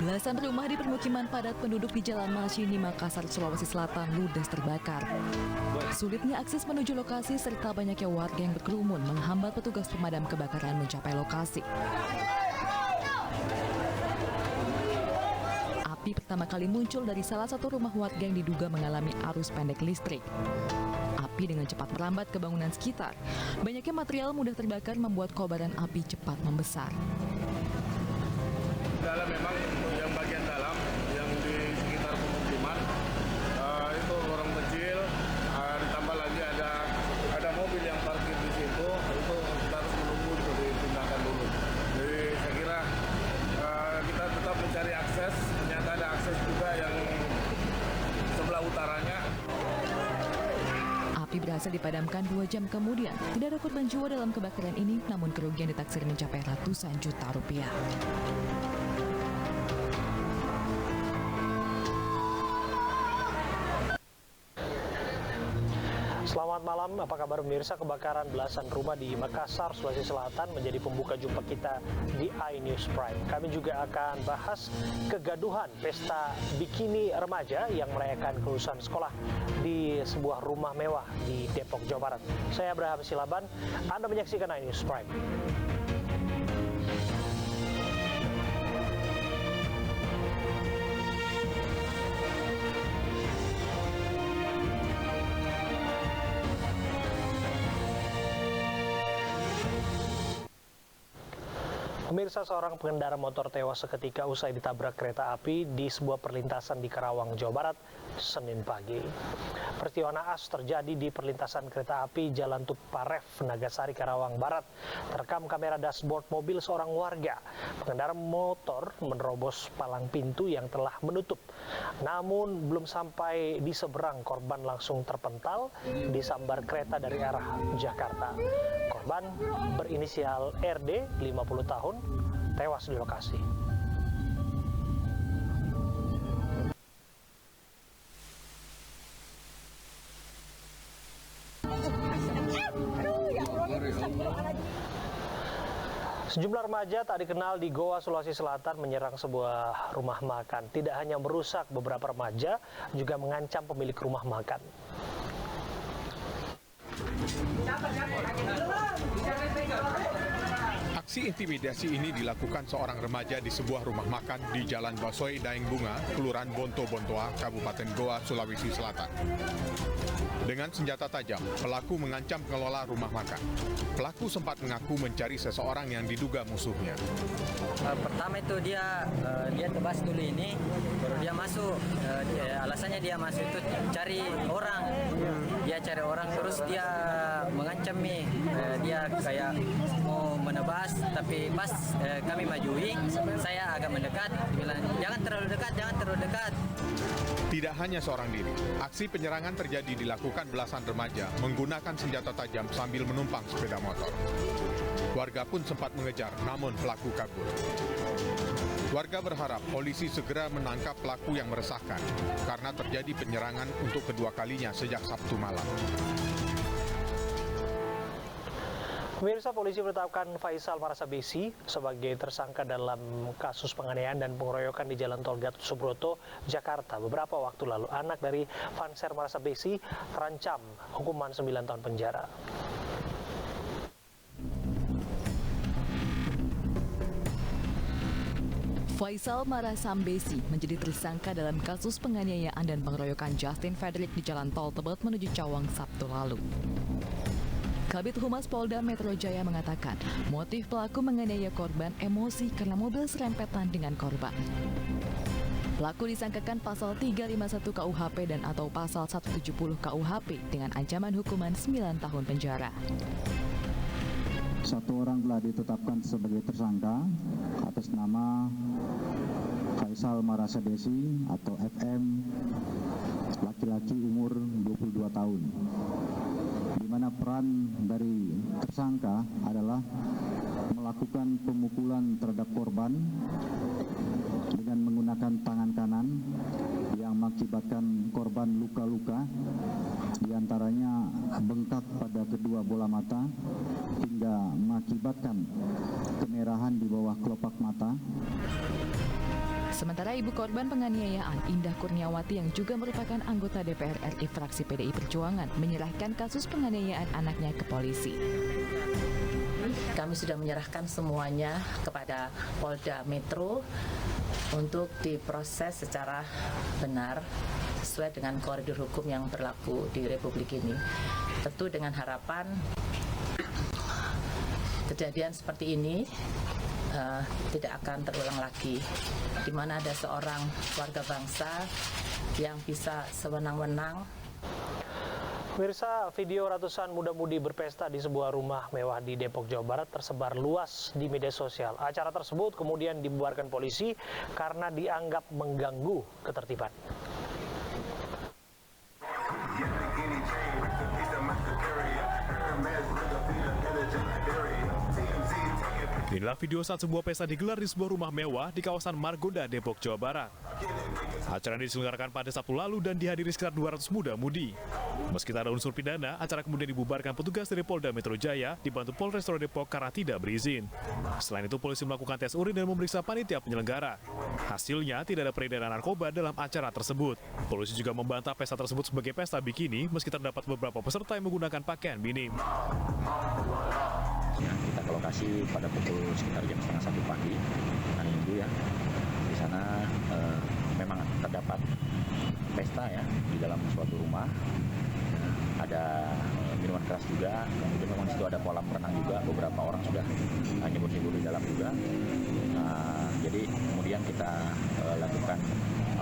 Belasan rumah di permukiman padat penduduk di Jalan Masyini, Makassar, Sulawesi Selatan ludes terbakar. Sulitnya akses menuju lokasi serta banyaknya warga yang berkerumun menghambat petugas pemadam kebakaran mencapai lokasi. Api pertama kali muncul dari salah satu rumah warga yang diduga mengalami arus pendek listrik. Api dengan cepat merambat ke bangunan sekitar. Banyaknya material mudah terbakar membuat kobaran api cepat membesar. Dalam memang yang bagian dalam yang di sekitar pemukiman itu lorong kecil, ditambah lagi ada mobil yang parkir di situ, itu kita harus menunggu untuk dipindahkan dulu. Jadi saya kira kita tetap mencari akses, ternyata ada akses juga yang sebelah utaranya. Api berhasil dipadamkan 2 jam kemudian. Tidak ada korban jiwa dalam kebakaran ini, namun kerugian ditaksir mencapai ratusan juta rupiah. Selamat malam, apa kabar pemirsa? Kebakaran belasan rumah di Makassar, Sulawesi Selatan menjadi pembuka jumpa kita di iNews Prime. Kami juga akan bahas kegaduhan pesta bikini remaja yang merayakan kelulusan sekolah di sebuah rumah mewah di Depok, Jawa Barat. Saya Abraham Silaban, Anda menyaksikan iNews Prime. Pemirsa, seorang pengendara motor tewas seketika usai ditabrak kereta api di sebuah perlintasan di Karawang, Jawa Barat, Senin pagi. Peristiwa naas terjadi di perlintasan kereta api Jalan Tuparef, Nagasari, Karawang Barat. Terekam kamera dashboard mobil seorang warga. Pengendara motor menerobos palang pintu yang telah menutup. Namun belum sampai di seberang, korban langsung terpental disambar kereta dari arah Jakarta. Korban berinisial RD, 50 tahun, tewas di lokasi. Sejumlah remaja tak dikenal di Goa, Sulawesi Selatan menyerang sebuah rumah makan. Tidak hanya merusak beberapa remaja, juga mengancam pemilik rumah makan. Aksi intimidasi ini dilakukan seorang remaja di sebuah rumah makan di Jalan Basoy Daeng Bunga, Kelurahan Bonto-Bontoa, Kabupaten Goa, Sulawesi Selatan. Dengan senjata tajam, pelaku mengancam pengelola rumah makan. Pelaku sempat mengaku mencari seseorang yang diduga musuhnya. Pertama itu dia tebas dulu ini, baru dia masuk. Alasannya dia masuk itu cari orang. Dia cari orang, terus dia mengancam nih. Dia kayak mau menebas, tapi pas kami majui, saya agak mendekat. Bilang jangan terlalu dekat. Tidak hanya seorang diri, aksi penyerangan terjadi dilakukan belasan remaja menggunakan senjata tajam sambil menumpang sepeda motor. Warga pun sempat mengejar, namun pelaku kabur. Warga berharap polisi segera menangkap pelaku yang meresahkan, karena terjadi penyerangan untuk kedua kalinya sejak Sabtu malam. Pemirsa, polisi menetapkan Faisal Marasabesi sebagai tersangka dalam kasus penganiayaan dan pengeroyokan di Jalan Tol Gatot Subroto, Jakarta. Beberapa waktu lalu, anak dari Fanser Marasabesi terancam hukuman 9 tahun penjara. Faisal Marasambesi menjadi tersangka dalam kasus penganiayaan dan pengeroyokan Justin Frederick di Jalan Tol Tebet menuju Cawang Sabtu lalu. Kabid Humas Polda Metro Jaya mengatakan motif pelaku menganiaya korban emosi karena mobil serempetan dengan korban. Pelaku disangkakan pasal 351 KUHP dan atau pasal 170 KUHP dengan ancaman hukuman 9 tahun penjara. Satu orang telah ditetapkan sebagai tersangka atas nama Faisal Marasabesi atau FM, laki-laki umur 22 tahun. Di mana peran dari tersangka adalah melakukan pemukulan terhadap korban dengan menggunakan tangan kanan yang mengakibatkan korban luka-luka, diantaranya bengkak pada kedua bola mata hingga mengakibatkan kemerahan di bawah kelopak mata. Sementara ibu korban penganiayaan, Indah Kurniawati yang juga merupakan anggota DPR RI fraksi PDI Perjuangan, menyerahkan kasus penganiayaan anaknya ke polisi. Kami sudah menyerahkan semuanya kepada Polda Metro untuk diproses secara benar sesuai dengan koridor hukum yang berlaku di Republik ini. Tentu dengan harapan kejadian seperti ini tidak akan terulang lagi, di mana ada seorang warga bangsa yang bisa sewenang-wenang. Pemirsa, video ratusan muda-mudi berpesta di sebuah rumah mewah di Depok, Jawa Barat tersebar luas di media sosial. Acara tersebut kemudian dibubarkan polisi karena dianggap mengganggu ketertiban. Inilah video saat sebuah pesta digelar di sebuah rumah mewah di kawasan Margonda, Depok, Jawa Barat. Acara ini diselenggarakan pada Sabtu lalu dan dihadiri sekitar 200 muda-mudi. Meski tak ada unsur pidana, acara kemudian dibubarkan petugas dari Polda Metro Jaya dibantu Polres Depok karena tidak berizin. Selain itu, polisi melakukan tes urin dan memeriksa panitia penyelenggara. Hasilnya, tidak ada peredaran narkoba dalam acara tersebut. Polisi juga membantah pesta tersebut sebagai pesta bikini meski terdapat beberapa peserta yang menggunakan pakaian minim. Ya, kita ke lokasi pada pukul sekitar jam 1:30 pagi hari Minggu ya. Di sana memang terdapat pesta ya di dalam suatu rumah. Ada minuman keras juga, kemudian memang di situ ada kolam renang juga, beberapa orang sudah nyebur-nyebur di dalam juga. Jadi kemudian kita lakukan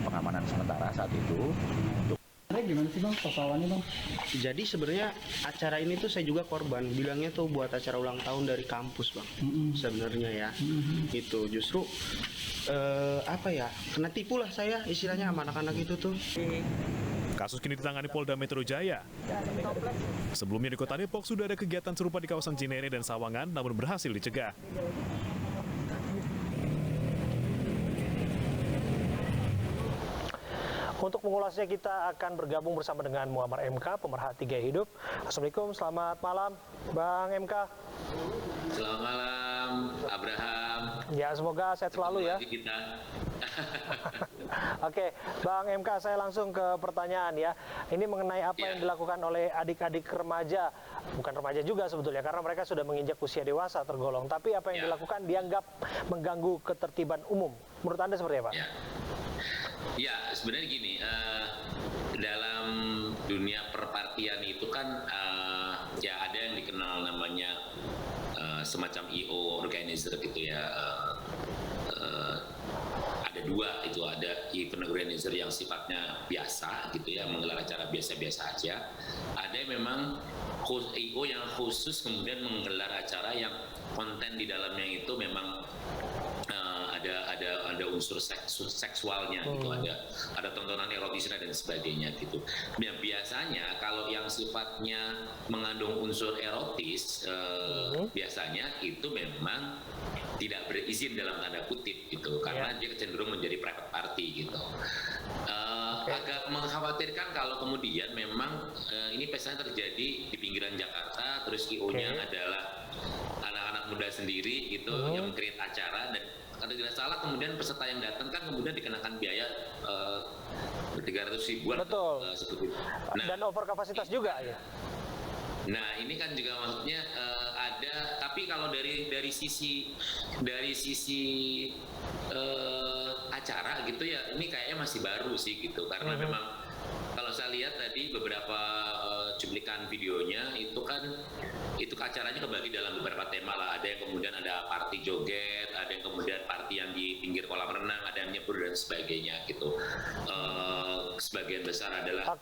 pengamanan sementara saat itu. Gimana sih Bang persoalannya Bang? Jadi sebenarnya acara ini tuh saya juga korban, bilangnya tuh buat acara ulang tahun dari kampus Bang. Sebenarnya ya, itu justru apa ya, kena tipu lah saya istilahnya sama anak-anak itu tuh. Kasus kini ditangani Polda Metro Jaya. Sebelumnya di Kota Depok sudah ada kegiatan serupa di kawasan Cinere dan Sawangan, namun berhasil dicegah. Untuk mengulasnya kita akan bergabung bersama dengan Muammar MK, pemerhati gaya hidup. Assalamualaikum, selamat malam Bang MK. Selamat malam Abraham. Ya, semoga sehat selalu ya. Oke, Bang MK, saya langsung ke pertanyaan ya. Ini mengenai apa yang dilakukan oleh adik-adik remaja, bukan remaja juga sebetulnya, karena mereka sudah menginjak usia dewasa tergolong. Tapi apa yang dilakukan dianggap mengganggu ketertiban umum. Menurut Anda seperti apa? Ya, sebenarnya gini, dalam dunia perpartian itu kan ya ada yang dikenal namanya semacam IO organizer gitu ya. Ada dua, itu ada event organizer yang sifatnya biasa gitu ya, menggelar acara biasa-biasa aja. Ada yang memang IO yang khusus kemudian menggelar acara yang konten di dalamnya itu memang ada unsur seksualnya gitu, ada tontonan erotisnya dan sebagainya gitu. Nah, biasanya kalau yang sifatnya mengandung unsur erotis biasanya itu memang tidak berizin dalam tanda kutip gitu, karena dia cenderung menjadi private party gitu. Agak mengkhawatirkan kalau kemudian memang ini pestanya terjadi di pinggiran Jakarta, terus IO-nya adalah anak-anak muda sendiri gitu yang meng-create acara, dan kalau tidak salah kemudian peserta yang datang kan kemudian dikenakan biaya 300 ribuan. Betul. Dan over kapasitas juga ya. Nah, ini kan juga maksudnya ada, tapi kalau dari sisi acara gitu ya, ini kayaknya masih baru sih gitu, karena memang kalau saya lihat tadi beberapa cuplikan videonya itu kan acaranya kebagi dalam beberapa tema lah. Ada yang kemudian ada party joget, ada yang kemudian party yang di pinggir kolam renang, ada yang nyebur dan sebagainya gitu. Sebagian besar adalah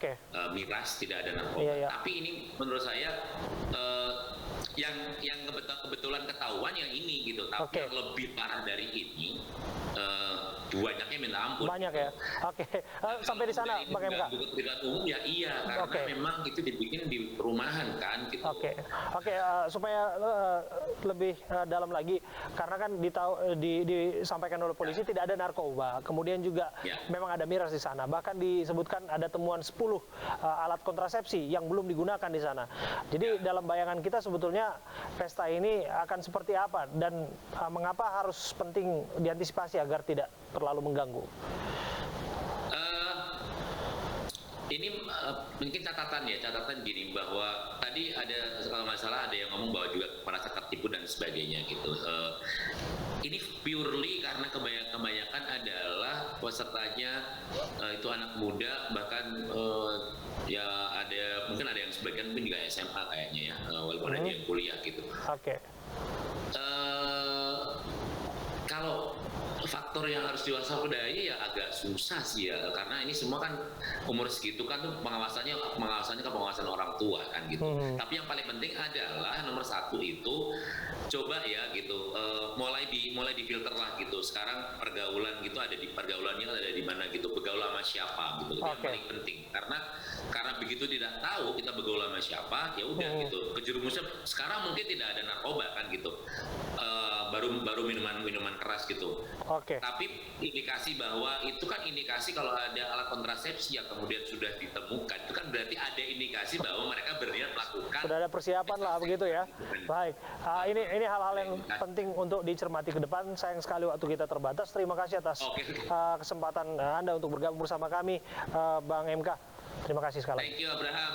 miras, tidak ada narkoba. Tapi ini menurut saya yang kebetulan ketahuan yang ini gitu. Tapi yang lebih parah dari ini banyaknya minta ampun. Banyak ya. Sampai di sana Bang MK. Umum ya iya, karena memang itu dibikin di perumahan kan gitu. Supaya lebih dalam lagi, karena kan disampaikan oleh polisi tidak ada narkoba, kemudian juga memang ada miras di sana. Bahkan disebutkan ada temuan 10 alat kontrasepsi yang belum digunakan di sana. Jadi dalam bayangan kita sebetulnya pesta ini akan seperti apa dan mengapa harus penting diantisipasi agar tidak terlalu mengganggu? Ini mungkin catatan gini, bahwa tadi ada, kalau nggak salah ada yang ngomong bahwa juga merasa tertipu dan sebagainya gitu. Ini purely karena kebanyakan adalah pesertanya itu anak muda, bahkan ya mungkin ada yang sebagian mungkin juga SMA kayaknya ya, walaupun ada yang kuliah gitu. Oke. Kalau faktor yang harus diwaspadai ya agak susah sih ya, karena ini semua kan umur segitu kan tuh pengawasannya kan pengawasan orang tua kan gitu. Tapi yang paling penting adalah nomor satu itu coba ya gitu, mulai difilter lah gitu. Sekarang pergaulan gitu pergaulannya ada di mana gitu, bergaul sama siapa gitu. Itu yang paling penting, karena begitu tidak tahu kita bergaul sama siapa, ya udah gitu. Kejerumusnya sekarang mungkin tidak ada narkoba kan gitu. Baru minuman keras gitu. Tapi indikasi bahwa itu kan indikasi kalau ada alat kontrasepsi yang kemudian sudah ditemukan, itu kan berarti ada indikasi bahwa mereka berniat melakukan. Sudah ada persiapan lah begitu ya. Baik, ini hal-hal yang penting untuk dicermati ke depan. Sayang sekali waktu kita terbatas. Terima kasih atas kesempatan Anda untuk bergabung bersama kami, Bang MK. Terima kasih sekali. Thank you, Abraham.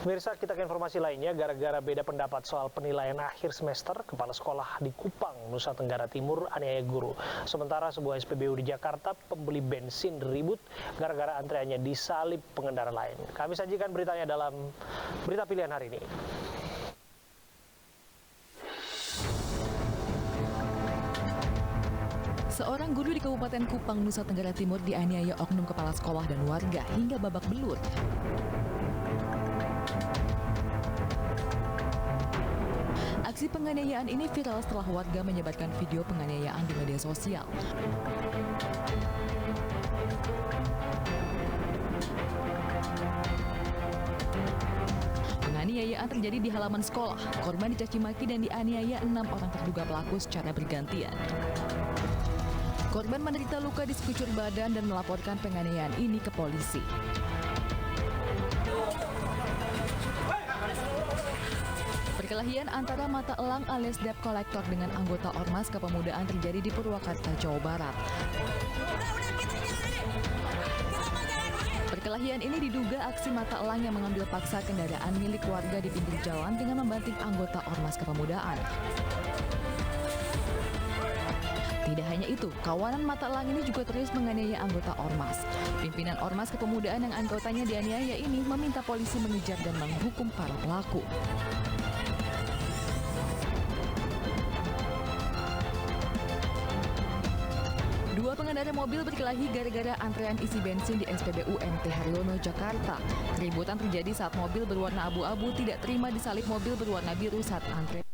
Pemirsa, kita ke informasi lainnya. Gara-gara beda pendapat soal penilaian akhir semester, kepala sekolah di Kupang, Nusa Tenggara Timur aniaya guru. Sementara sebuah SPBU di Jakarta, pembeli bensin ribut gara-gara antreannya disalip pengendara lain. Kami sajikan beritanya dalam berita pilihan hari ini. Seorang guru di Kabupaten Kupang, Nusa Tenggara Timur dianiaya oknum kepala sekolah dan warga hingga babak belur. Aksi penganiayaan ini viral setelah warga menyebarkan video penganiayaan di media sosial. Penganiayaan terjadi di halaman sekolah. Korban dicaci maki dan dianiaya 6 orang terduga pelaku secara bergantian. Korban menderita luka di sekujur badan dan melaporkan penganiayaan ini ke polisi. Perkelahian antara mata elang alias debt collector dengan anggota Ormas Kepemudaan terjadi di Purwakarta, Jawa Barat. Perkelahian ini diduga aksi mata elang yang mengambil paksa kendaraan milik warga di pinggir jalan dengan membanting anggota Ormas Kepemudaan. Tidak hanya itu, kawanan mata elang ini juga terus menganiaya anggota Ormas. Pimpinan Ormas Kepemudaan yang anggotanya dianiaya ini meminta polisi mengejar dan menghukum para pelaku. Dua pengendara mobil berkelahi gara-gara antrean isi bensin di SPBU MT Haryono, Jakarta. Keributan terjadi saat mobil berwarna abu-abu tidak terima disalip mobil berwarna biru saat antre.